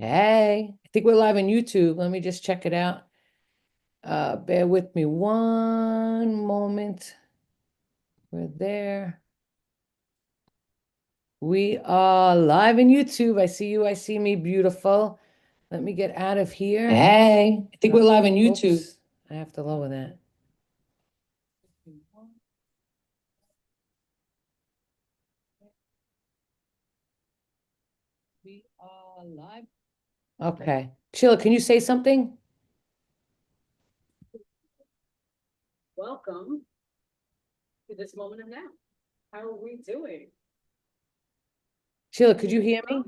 Hey, I think we're live on YouTube. Let me just check it out. Bear with me one moment. We're there. We are live on YouTube. I see you. I see me. Beautiful. Let me get out of here. Hey, I think we're live on YouTube. Oops, I have to lower that. We are live. Okay. Sheila, can you say something? Welcome to this moment of now. How are we doing? Sheila, could you hear me?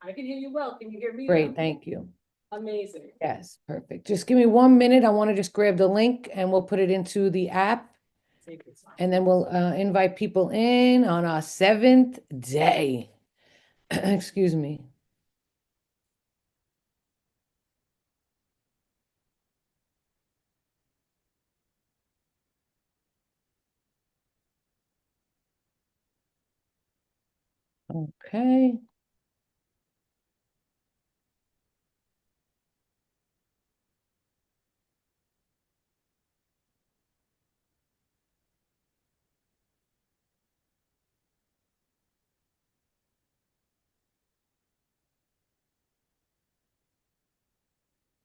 I can hear you well. Can you hear me? Great, thank you. Amazing. Yes, perfect. Just give me 1 minute. I want to just grab the link and we'll put it into the app. Take your time. And then we'll invite people in on our 7th day. Excuse me. Okay.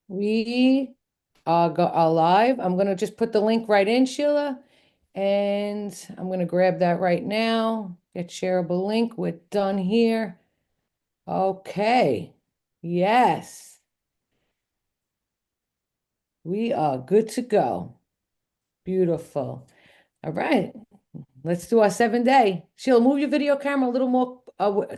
We are live. I'm going to just put the link right in, Sheila. And I'm going to grab that right now. Get shareable link. We're done here. Okay. Yes. We are good to go. Beautiful. All right. Let's do our 7 day. Sheila, move your video camera a little more,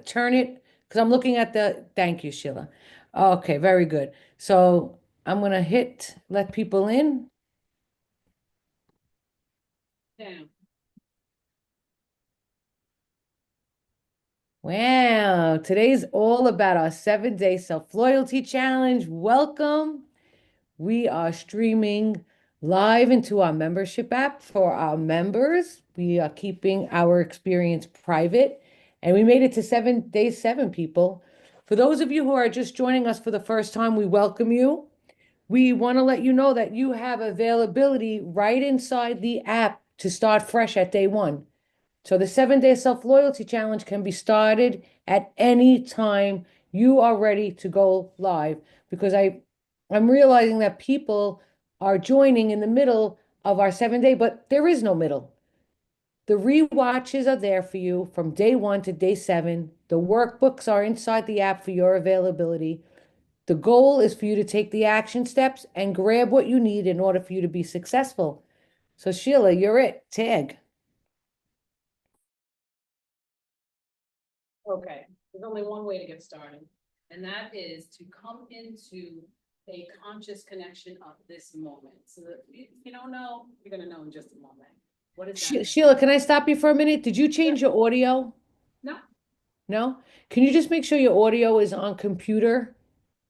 turn it, because I'm looking at thank you, Sheila. Okay, very good. So I'm going to let people in. Down. Wow, today's all about our 7 day self-loyalty challenge. Welcome. We are streaming live into our membership app for our members. We are keeping our experience private, and we made it to day 7, people. For those of you who are just joining us for the first time, we welcome you. We want to let you know that you have availability right inside the app to start fresh at day 1. So the 7 day self-loyalty challenge can be started at any time you are ready to go live, because I'm realizing that people are joining in the middle of our 7 day, but there is no middle. The rewatches are there for you from day 1 to day 7. The workbooks are inside the app for your availability. The goal is for you to take the action steps and grab what you need in order for you to be successful. So Sheila, you're it. Tag. Okay, there's only one way to get started, and that is to come into a conscious connection of this moment. So that if you don't know, you're gonna know in just a moment. What is that? Sheila, can I stop you for a minute? Did you change your audio? No. No? Can you just make sure your audio is on computer?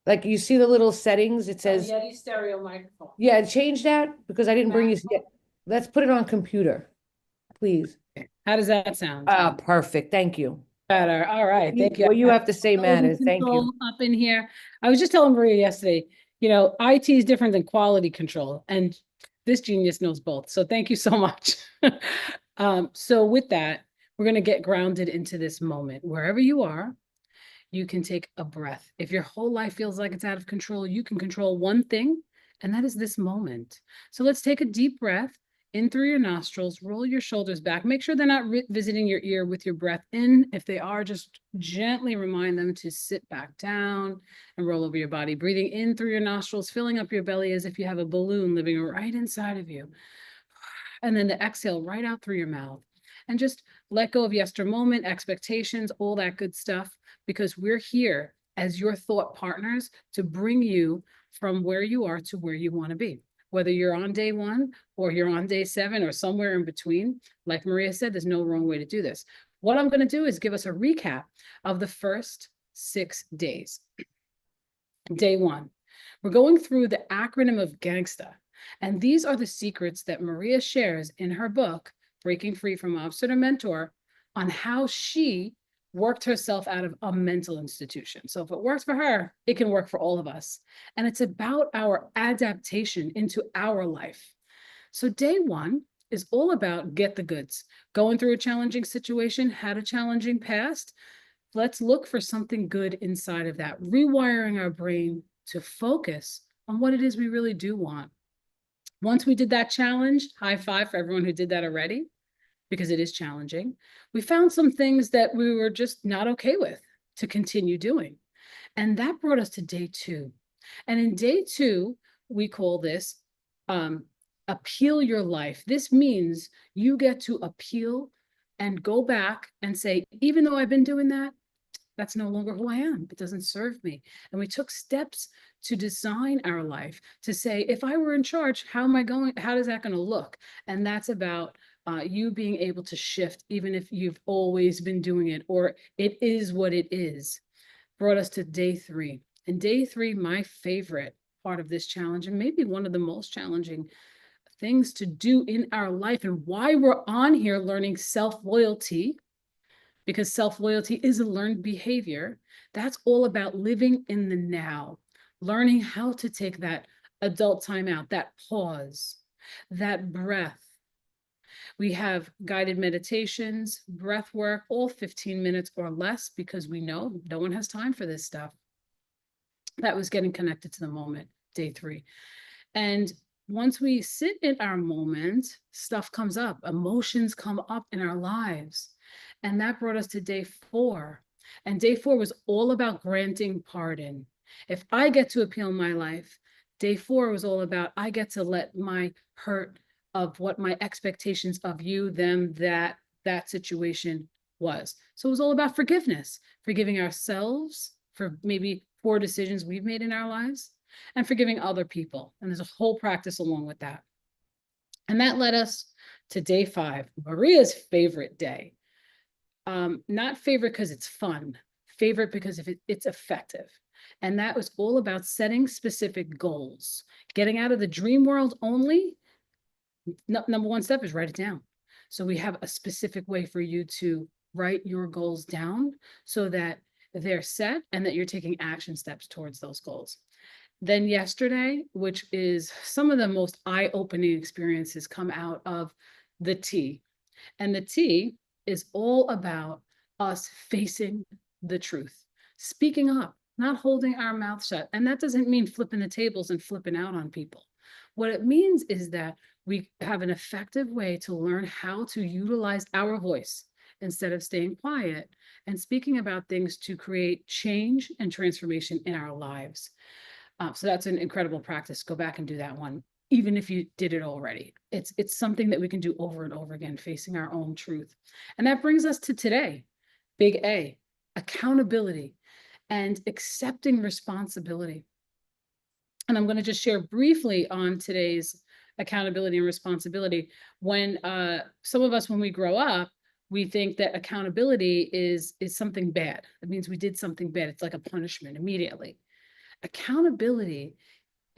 Like you see the little settings, it says, Yeti stereo microphone. yeah, change that because I didn't bring you yet. Let's put it on computer, please. How does that sound? Ah, perfect. Thank you. Better. All right. Thank you. What you have to say matters. Thank you. Up in here. I was just telling Maria yesterday, IT is different than quality control, and this genius knows both. So thank you so much. So with that, we're going to get grounded into this moment. Wherever you are, you can take a breath. If your whole life feels like it's out of control, you can control one thing, and that is this moment. So let's take a deep breath in through your nostrils, roll your shoulders back. Make sure they're not visiting your ear with your breath in. If they are, just gently remind them to sit back down and roll over your body. Breathing in through your nostrils, filling up your belly as if you have a balloon living right inside of you. And then to exhale right out through your mouth. And just let go of yester moment, expectations, all that good stuff, because we're here as your thought partners to bring you from where you are to where you want to be. Whether you're on day 1 or you're on day 7 or somewhere in between, like Maria said, there's no wrong way to do this. What I'm going to do is give us a recap of the first 6 days. Day 1, we're going through the acronym of GANGSTA. And these are the secrets that Maria shares in her book, Breaking Free from Obsessor to Mentor, on how she worked herself out of a mental institution. So if it works for her, it can work for all of us. And it's about our adaptation into our life. So day one is all about get the goods. Going through a challenging situation, had a challenging past. Let's look for something good inside of that, rewiring our brain to focus on what it is we really do want. Once we did that challenge, high five for everyone who did that already, because it is challenging. We found some things that we were just not okay with to continue doing. And that brought us to day two. And in day two, we call this appeal your life. This means you get to appeal and go back and say, even though I've been doing that, that's no longer who I am. It doesn't serve me. And we took steps to design our life to say, if I were in charge, how am I going? How is that going to look? And that's about you being able to shift, even if you've always been doing it or it is what it is. Brought us to day three. And day three, my favorite part of this challenge, and maybe one of the most challenging things to do in our life, and why we're on here learning self-loyalty, because self-loyalty is a learned behavior. That's all about living in the now, learning how to take that adult time out, that pause, that breath. We have guided meditations, breath work, all 15 minutes or less, because we know no one has time for this stuff. That was getting connected to the moment, day three. And once we sit in our moment, stuff comes up, emotions come up in our lives. And that brought us to day four. And day four was all about granting pardon. If I get to appeal my life, day four was all about I get to let my hurt of what my expectations of you, them, that situation was. So it was all about forgiveness, forgiving ourselves for maybe poor decisions we've made in our lives, and forgiving other people. And there's a whole practice along with that. And that led us to day five, Maria's favorite day. Not favorite because it's fun, favorite because it's effective. And that was all about setting specific goals, getting out of the dream world only. Number one step is write it down. So we have a specific way for you to write your goals down so that they're set and that you're taking action steps towards those goals. Then yesterday, which is some of the most eye-opening experiences come out of the T. And the T is all about us facing the truth, speaking up, not holding our mouth shut. And that doesn't mean flipping the tables and flipping out on people. What it means is that we have an effective way to learn how to utilize our voice instead of staying quiet and speaking about things to create change and transformation in our lives. So that's an incredible practice. Go back and do that one, even if you did it already. It's something that we can do over and over again, facing our own truth. And that brings us to today, big A, accountability and accepting responsibility. And I'm going to just share briefly on today's accountability and responsibility. When some of us, when we grow up, we think that accountability is something bad. It means we did something bad. It's like a punishment immediately. Accountability,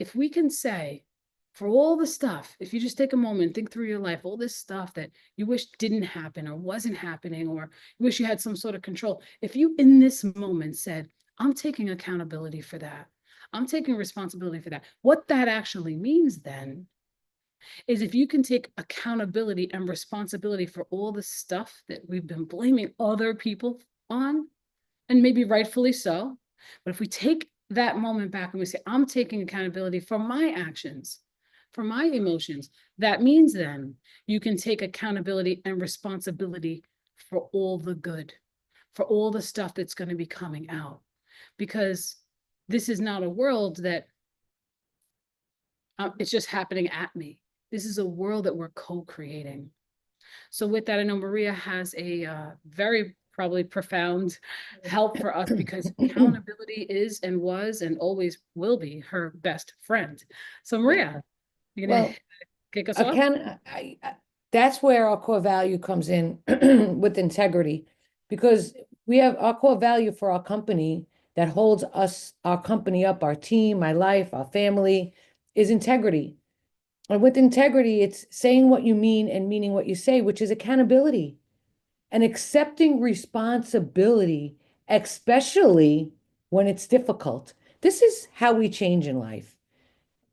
if we can say, for all the stuff, if you just take a moment, think through your life, all this stuff that you wish didn't happen or wasn't happening, or you wish you had some sort of control. If you in this moment said, I'm taking accountability for that, I'm taking responsibility for that. What that actually means then is if you can take accountability and responsibility for all the stuff that we've been blaming other people on, and maybe rightfully so, but if we take that moment back and we say, I'm taking accountability for my actions, for my emotions, that means then you can take accountability and responsibility for all the good, for all the stuff that's going to be coming out. Because this is not a world that it's just happening at me. This is a world that we're co-creating. So with that, I know Maria has a very probably profound help for us, because accountability is and was and always will be her best friend. So Maria, you're gonna Well, kick us off? Again, that's where our core value comes in with integrity, because we have our core value for our company that holds us, our company up, our team, my life, our family, is integrity. And with integrity, it's saying what you mean and meaning what you say, which is accountability. and accepting responsibility, especially when it's difficult. This is how we change in life.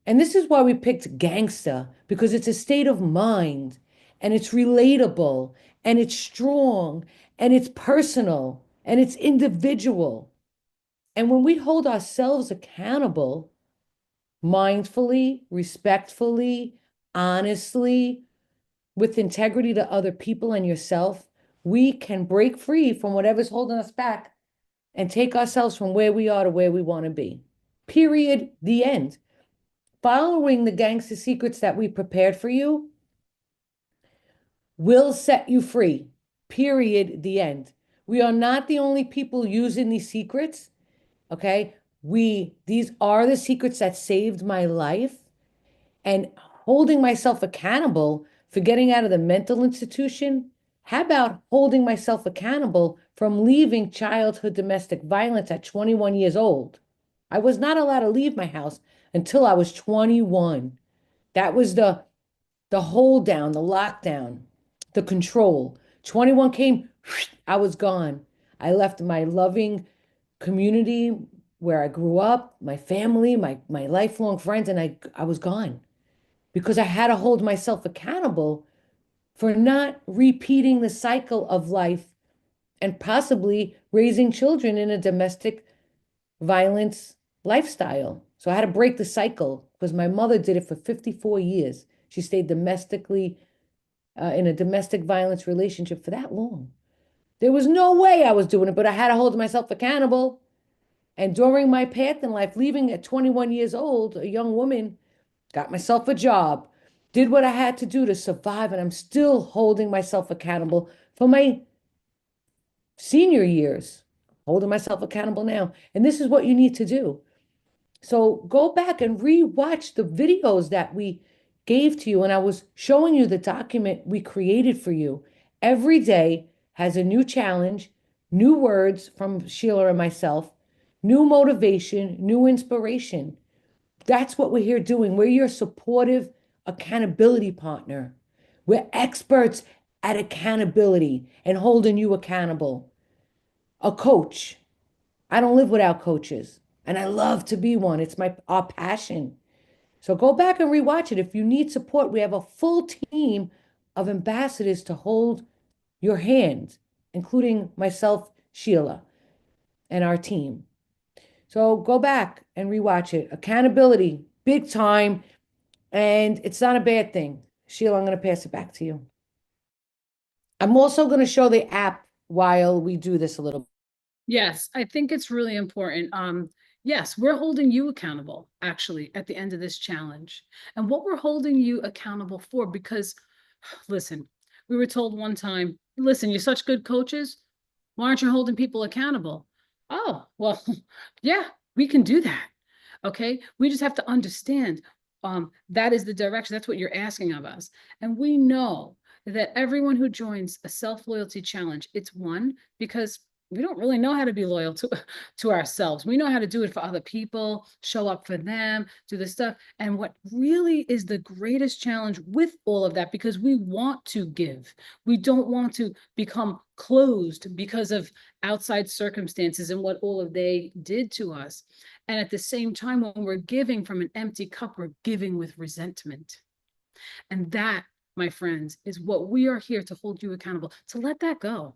And this is why we picked gangsta, because it's a state of mind and it's relatable and it's strong and it's personal and it's individual. And when we hold ourselves accountable, mindfully, respectfully, honestly, with integrity to other people and yourself, we can break free from whatever's holding us back and take ourselves from where we are to where we want to be. Period. The end. Following the gangster secrets that we prepared for you will set you free. Period. The end. We are not the only people using these secrets. Okay. These are the secrets that saved my life, and holding myself accountable for getting out of the mental institution. How about holding myself accountable from leaving childhood domestic violence at 21 years old? I was not allowed to leave my house until I was 21. That was the hold down, the lockdown, the control. 21 came, I was gone. I left my loving community where I grew up, my family, my lifelong friends, and I was gone because I had to hold myself accountable for not repeating the cycle of life and possibly raising children in a domestic violence lifestyle. So I had to break the cycle because my mother did it for 54 years. She stayed domestically in a domestic violence relationship for that long. There was no way I was doing it, but I had to hold myself accountable. And during my path in life, leaving at 21 years old, a young woman, got myself a job, did what I had to do to survive, and I'm still holding myself accountable for my senior years, holding myself accountable now. And this is what you need to do. So go back and re-watch the videos that we gave to you. And I was showing you the document we created for you. Every day has a new challenge, new words from Sheila and myself, new motivation, new inspiration. That's what we're here doing. We're your supportive accountability partner. We're experts at accountability and holding you accountable. A coach. I don't live without coaches, and I love to be one. It's our passion. So go back and rewatch it. If you need support, we have a full team of ambassadors to hold your hand, including myself, Sheila, and our team. So go back and rewatch it. Accountability, big time. And it's not a bad thing. Sheila, I'm going to pass it back to you. I'm also going to show the app while we do this a little. Yes, I think it's really important. Yes, we're holding you accountable actually at the end of this challenge. And what we're holding you accountable for, because listen, we were told one time, listen, you're such good coaches. Why aren't you holding people accountable? Oh, well, yeah, we can do that. Okay. We just have to understand that is the direction. That's what you're asking of us. And we know that everyone who joins a self-loyalty challenge, it's one, because we don't really know how to be loyal to ourselves. We know how to do it for other people, show up for them, do this stuff. And what really is the greatest challenge with all of that, because we want to give, we don't want to become closed because of outside circumstances and what all of they did to us. And at the same time, when we're giving from an empty cup, we're giving with resentment. And that, my friends, is what we are here to hold you accountable, to let that go.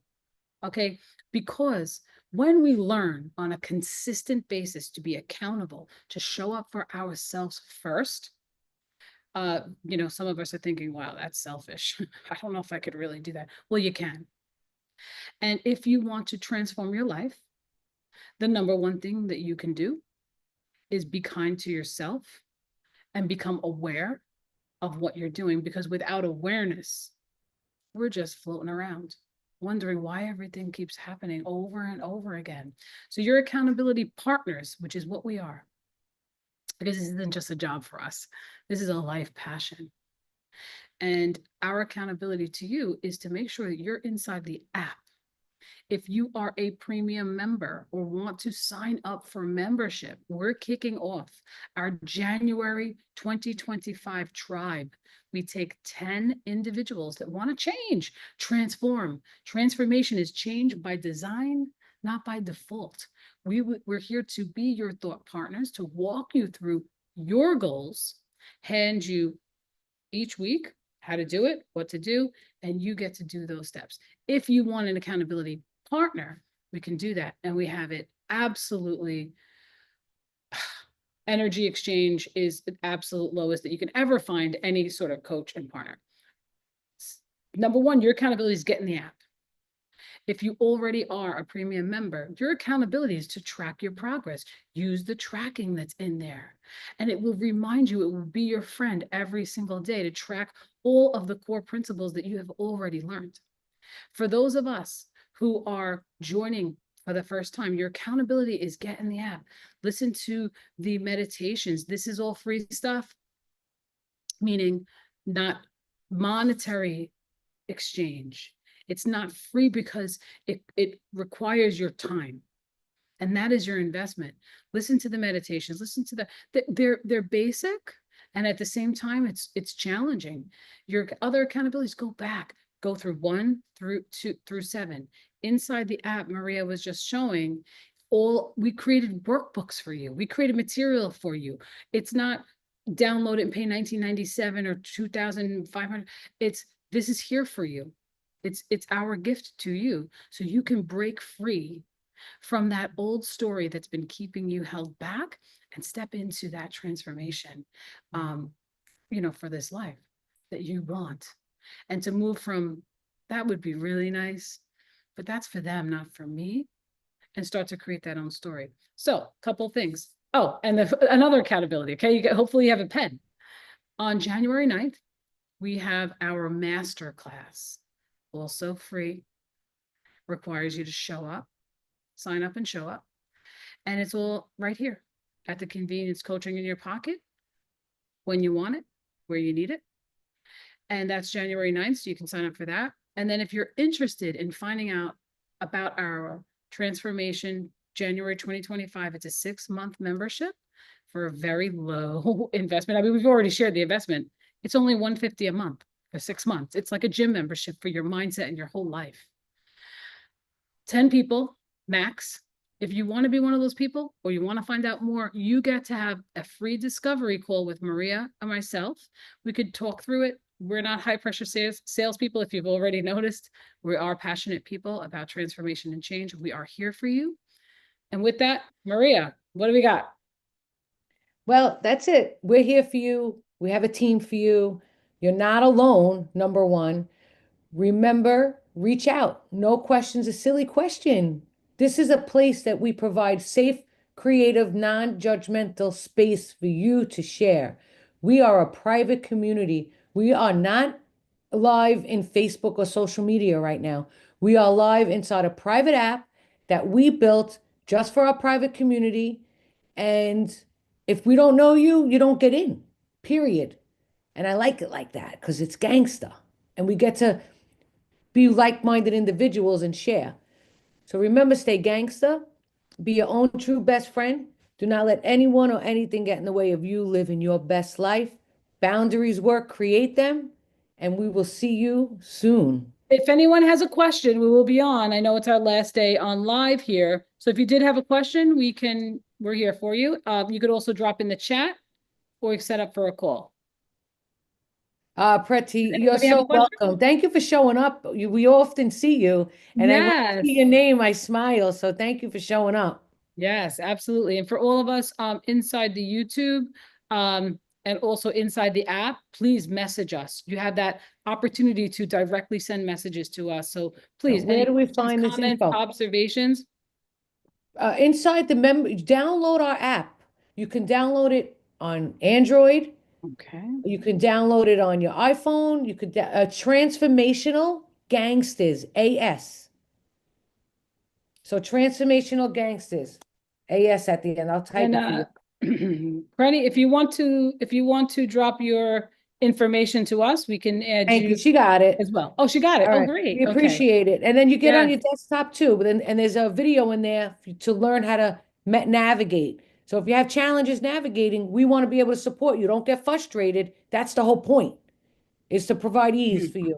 Okay. Because when we learn on a consistent basis to be accountable, to show up for ourselves first, some of us are thinking, wow, that's selfish. I don't know if I could really do that. Well, you can. And if you want to transform your life, the number one thing that you can do is be kind to yourself and become aware of what you're doing, because without awareness, we're just floating around wondering why everything keeps happening over and over again. So your accountability partners, which is what we are, because this isn't just a job for us, this is a life passion. And our accountability to you is to make sure that you're inside the app If you are a premium member or want to sign up for membership, we're kicking off our January 2025 tribe. We take 10 individuals that want to change, transform. Transformation is change by design, not by default. We're here to be your thought partners, to walk you through your goals, hand you each week how to do it, what to do, and you get to do those steps. If you want an accountability partner, we can do that. And we have it absolutely. Energy exchange is the absolute lowest that you can ever find any sort of coach and partner. Number one, your accountability is getting the app. If you already are a premium member, your accountability is to track your progress. Use the tracking that's in there. And it will remind you, it will be your friend every single day to track all of the core principles that you have already learned. For those of us who are joining for the first time, your accountability is get in the app. Listen to the meditations. This is all free stuff, meaning not monetary exchange. It's not free because it requires your time. And that is your investment. Listen to the meditations, listen to they're basic. And at the same time, it's challenging. Your other accountabilities, go back, go through 1 through 2 through 7. Inside the app, Maria was just showing we created workbooks for you. We created material for you. It's not download it and pay 1997 or 2,500. This is here for you. It's our gift to you, so you can break free from that old story that's been keeping you held back and step into that transformation, for this life that you want. And to move from that would be really nice, but that's for them, not for me, and start to create that own story. So, a couple things. Oh, and another accountability. Okay, hopefully you have a pen. On January 9th, we have our master class, also free, requires you to show up, sign up and show up. And it's all right here at the convenience coaching in your pocket when you want it, where you need it. And that's January 9th, so you can sign up for that. And then if you're interested in finding out about our transformation January 2025, it's a 6-month membership for a very low investment. I mean, we've already shared the investment. It's only $150 a month for 6 months. It's like a gym membership for your mindset and your whole life. 10 people max. If you want to be one of those people or you want to find out more, you get to have a free discovery call with Maria and myself. We could talk through it. We're not high pressure salespeople. If you've already noticed, we are passionate people about transformation and change. We are here for you. And with that, Maria, what do we got? Well, that's it. We're here for you. We have a team for you. You're not alone, number one. Remember, reach out. No question's a silly question. This is a place that we provide safe, creative, non-judgmental space for you to share. We are a private community. We are not live in Facebook or social media right now. We are live inside a private app that we built just for our private community. And if we don't know you, you don't get in, period. And I like it like that because it's gangster. And we get to be like-minded individuals and share. So remember, stay gangster, be your own true best friend. Do not let anyone or anything get in the way of you living your best life. Boundaries work, create them, and we will see you soon. If anyone has a question, we will be on. I know it's our last day on live here. So if you did have a question, we're here for you. You could also drop in the chat or set up for a call. Preti, you're Anybody have a so question? welcome. Thank you for showing up. We often see you, and I when I Yes. see your name, I smile. So thank you for showing up. Yes, absolutely. And for all of us inside the YouTube and also inside the app, please message us. You have that opportunity to directly send messages to us. So please, Where any do we questions, find this comments, info? observations? Inside the download our app. You can download it on Android. Okay. You can download it on your iPhone. You could Transformational Gangsters AS. So Transformational Gangsters AS at the end. I'll type And it for you. Prenny, if you want to drop your information to us, we can add Thank you. you She got it. as well. Oh, she got it. All Oh, right. great. We Okay. appreciate it. And then you get on Yeah. your desktop too, but then and there's a video in there to learn how to navigate. So if you have challenges navigating, we want to be able to support you. Don't get frustrated. That's the whole point, is to provide ease Mhm. for you.